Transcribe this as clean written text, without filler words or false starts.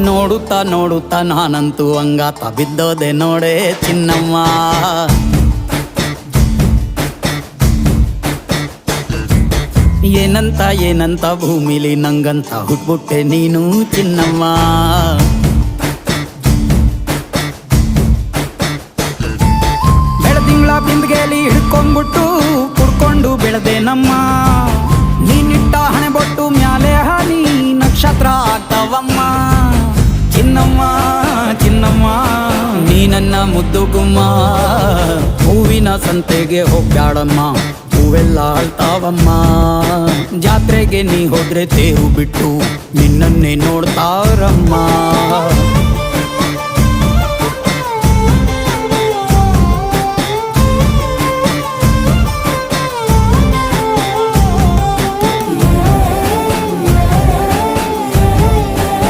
ನೋಡುತ್ತಾ ನೋಡುತ್ತಾ ನಾನಂತೂ ಹಂಗಾತ ಬಿದ್ದೋದೆ ನೋಡೆ ಚಿನ್ನಮ್ಮ. ಏನಂತ ಏನಂತ ಭೂಮಿಲಿ ನಂಗಂತ ಹುಟ್ಬಿಟ್ಟೆ ನೀನು ಚಿನ್ನಮ್ಮ. ಬೆಳದಿಂಗಳ ಬಿಂದಿಗೆಲಿ ಹಿಡ್ಕೊಂಡ್ಬಿಟ್ಟು ಕುಡ್ಕೊಂಡು ಬೆಳೆದೆ ನಮ್ಮ. ನೀನಿಟ್ಟ ಹಣೆ ಬೊಟ್ಟು ಮ್ಯಾಲೆ ಹನಿ ನಕ್ಷತ್ರ ಆಗ್ತಾವಮ್ಮ. ಚಿನ್ನಮ್ಮ ಚಿನ್ನಮ್ಮ ನೀ ನನ್ನ ಮುದ್ದು ಗುಮ್ಮ. ಹೂವಿನ ಸಂತೆಗೆ ಹೋಗ್ಯಾಡಮ್ಮ, ಹೂವೆಲ್ಲ ಅಳ್ತಾವಮ್ಮ. ಜಾತ್ರೆಗೆ ನೀ ಹೋದ್ರೆ ತೇರು ಬಿಟ್ಟು ನಿನ್ನನ್ನೇ ನೋಡ್ತಾರಮ್ಮ.